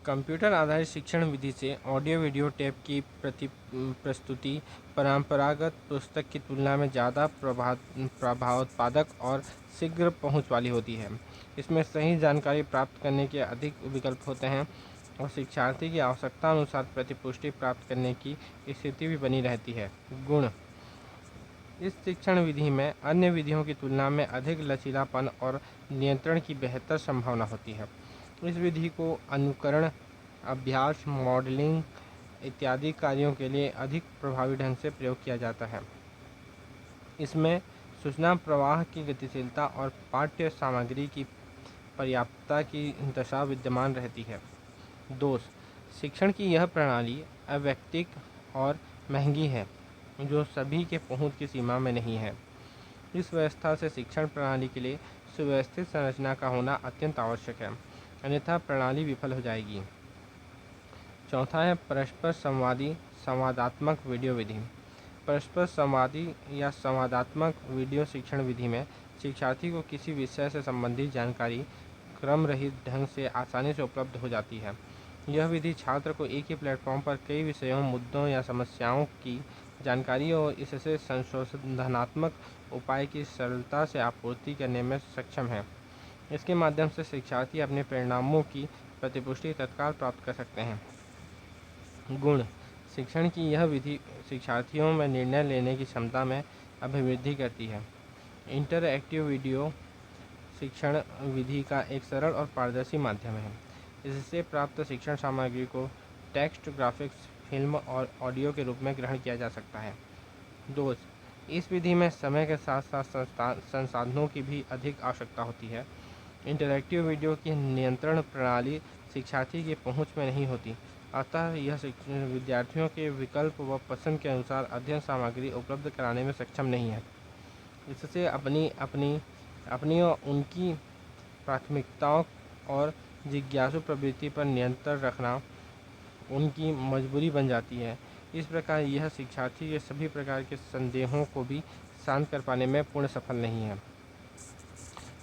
Computer आधारित शिक्षण विधि से ऑडियो वीडियो टेप की प्रस्तुति परंपरागत पुस्तक की तुलना में ज़्यादा प्रभावोत्पादक और शीघ्र पहुंच वाली होती है। इसमें सही जानकारी प्राप्त करने के अधिक विकल्प होते हैं और शिक्षार्थी की आवश्यकता अनुसार प्रतिपुष्टि प्राप्त करने की स्थिति भी बनी रहती है। गुण: इस शिक्षण विधि में अन्य विधियों की तुलना में अधिक लचीलापन और नियंत्रण की बेहतर संभावना होती है। इस विधि को अनुकरण, अभ्यास, मॉडलिंग इत्यादि कार्यों के लिए अधिक प्रभावी ढंग से प्रयोग किया जाता है। इसमें सूचना प्रवाह की गतिशीलता और पाठ्य सामग्री की पर्याप्तता की दशा विद्यमान रहती है। दोष: शिक्षण की यह प्रणाली अवैयक्तिक और महंगी है, जो सभी के पहुंच की सीमा में नहीं है। इस व्यवस्था से शिक्षण प्रणाली के लिए सुव्यवस्थित संरचना का होना अत्यंत आवश्यक है, अन्यथा प्रणाली विफल हो जाएगी। चौथा है परस्पर संवादी संवादात्मक वीडियो विधि। परस्पर संवादी या संवादात्मक वीडियो शिक्षण विधि में शिक्षार्थी को किसी विषय से संबंधित जानकारी क्रम रहित ढंग से आसानी से उपलब्ध हो जाती है। यह विधि छात्र को एक ही प्लेटफॉर्म पर कई विषयों, मुद्दों या समस्याओं की जानकारी और इससे संशोधनात्मक उपाय की सरलता से आपूर्ति करने में सक्षम है। इसके माध्यम से शिक्षार्थी अपने परिणामों की प्रतिपुष्टि तत्काल प्राप्त कर सकते हैं। गुण: शिक्षण की यह विधि शिक्षार्थियों में निर्णय लेने की क्षमता में अभिवृद्धि करती है। इंटरएक्टिव वीडियो शिक्षण विधि का एक सरल और पारदर्शी माध्यम है। इससे प्राप्त शिक्षण सामग्री को टेक्स्ट, ग्राफिक्स, फिल्म और ऑडियो के रूप में ग्रहण किया जा सकता है। दोष: इस विधि में समय के साथ साथ संसाधनों की भी अधिक आवश्यकता होती है। इंटरैक्टिव वीडियो की नियंत्रण प्रणाली शिक्षार्थी की पहुंच में नहीं होती, अतः यह विद्यार्थियों के विकल्प व पसंद के अनुसार अध्ययन सामग्री उपलब्ध कराने में सक्षम नहीं है। इससे अपनी और उनकी प्राथमिकताओं और जिज्ञासु प्रवृत्ति पर नियंत्रण रखना उनकी मजबूरी बन जाती है। इस प्रकार यह शिक्षार्थी के सभी प्रकार के संदेहों को भी शांत कर पाने में पूर्ण सफल नहीं है।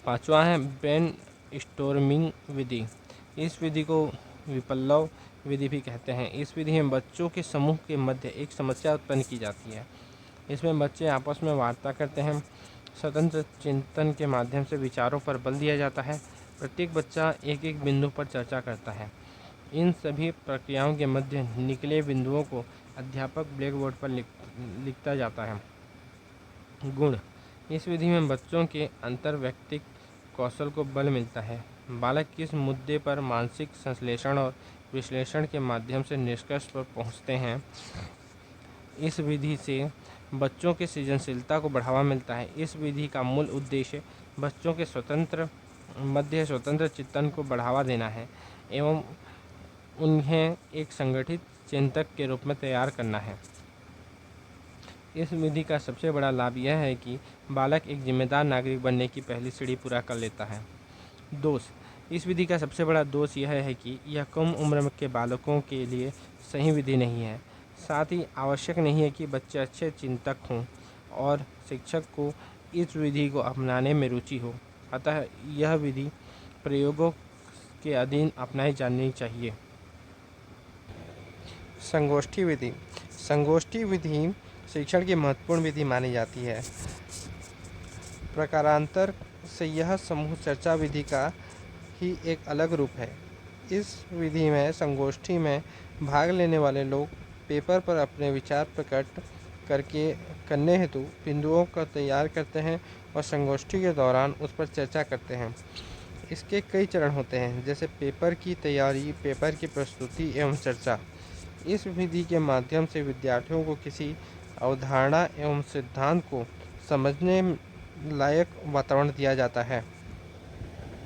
पांचवा है ब्रेन स्टोर्मिंग विधि। इस विधि को विप्लव विधि भी कहते हैं। इस विधि में बच्चों के समूह के मध्य एक समस्या उत्पन्न की जाती है। इसमें बच्चे आपस में वार्ता करते हैं। स्वतंत्र चिंतन के माध्यम से विचारों पर बल दिया जाता है। प्रत्येक बच्चा एक एक बिंदु पर चर्चा करता है। इन सभी प्रक्रियाओं के मध्य निकले बिंदुओं को अध्यापक ब्लैक बोर्ड पर लिखता जाता है। गुण: इस विधि में बच्चों के अंतर्वैयक्तिक कौशल को बल मिलता है। बालक किस मुद्दे पर मानसिक संश्लेषण और विश्लेषण के माध्यम से निष्कर्ष पर पहुंचते हैं, इस विधि से बच्चों की सृजनशीलता को बढ़ावा मिलता है। इस विधि का मूल उद्देश्य बच्चों के स्वतंत्र चिंतन को बढ़ावा देना है एवं उन्हें एक संगठित चिंतक के रूप में तैयार करना है। इस विधि का सबसे बड़ा लाभ यह है कि बालक एक जिम्मेदार नागरिक बनने की पहली सीढ़ी पूरा कर लेता है। दोष: इस विधि का सबसे बड़ा दोष यह है कि यह कम उम्र के बालकों के लिए सही विधि नहीं है। साथ ही आवश्यक नहीं है कि बच्चे अच्छे चिंतक हों और शिक्षक को इस विधि को अपनाने में रुचि हो। अतः यह विधि प्रयोगों के अधीन अपनाई जानी चाहिए। संगोष्ठी विधि। संगोष्ठी विधि शिक्षण की महत्वपूर्ण विधि मानी जाती है। प्रकारांतर से यह समूह चर्चा विधि का ही एक अलग रूप है। इस विधि में संगोष्ठी में भाग लेने वाले लोग पेपर पर अपने विचार प्रकट करने हेतु बिंदुओं को तैयार करते हैं और संगोष्ठी के दौरान उस पर चर्चा करते हैं। इसके कई चरण होते हैं, जैसे पेपर की तैयारी, पेपर की प्रस्तुति एवं चर्चा। इस विधि के माध्यम से विद्यार्थियों को किसी अवधारणा एवं सिद्धांत को समझने लायक वातावरण दिया जाता है।